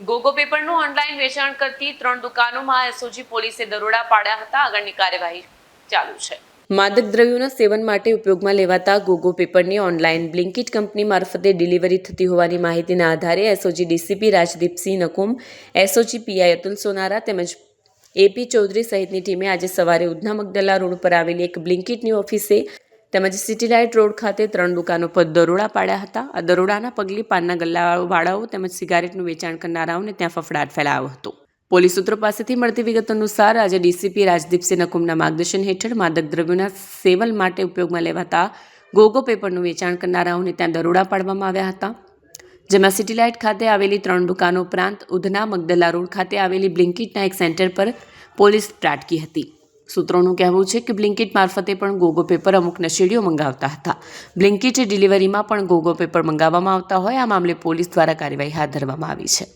ગોગો પેપરનું online વેચાણ કરતી 3 દુકાનોમાં એસઓજી પોલીસે દરોડા પાડ્યા હતા. આગળની કાર્યવાહી ચાલુ છે. માદક દ્રવ્યોના સેવન માટે ઉપયોગમાં લેવાતા ગોગો પેપરની ઓનલાઈન બ્લિંકિટ કંપની મારફતે ડિલિવરી થતી હોવાની માહિતીના આધારે SOG DCP Rajdeepsinh Nakum, SOG PI Atul Sonara તેમજ એપી ચૌધરી સહિતની ટીમે આજે સવારે ઉધના મગદલા રોડ પર આવેલી એક બ્લિંકિટની ઓફિસે તેમજ સિટીલાઇટ રોડ ખાતે 3 દુકાનો પર દરોડા પાડ્યા હતા. આ દરોડાના પગલે પાનના ગલ્લાવાળાઓ તેમજ સિગારેટનું વેચાણ કરનારાઓને ત્યાં ફફડાટ ફેલાયો હતો. પોલીસ સૂત્રો પાસેથી મળતી વિગત અનુસાર આજે ડીસીપી રાજદીપસિંહ નકુમના માર્ગદર્શન હેઠળ માદક દ્રવ્યોના સેવન માટે ઉપયોગમાં લેવાતા ગોગો પેપરનું વેચાણ કરનારાઓને ત્યાં દરોડા પાડવામાં આવ્યા હતા, જેમાં સિટીલાઇટ ખાતે આવેલી 3 દુકાનો ઉપરાંત ઉધના મગદલા રોડ ખાતે આવેલી બ્લિંકિટના એક સેન્ટર પર પોલીસ ત્રાટકી હતી. સૂત્રોનું કહેવું છે કે બ્લિંકિટ મારફતે પણ ગોગો પેપર અમુક નશેડીઓ મંગાવતા હતા. બ્લિંકિટ ડિલિવરીમાં પણ ગોગો પેપર મંગાવવામાં આવતા હોય આ મામલે પોલીસ દ્વારા કાર્યવાહી હાથ ધરવામાં આવી છે.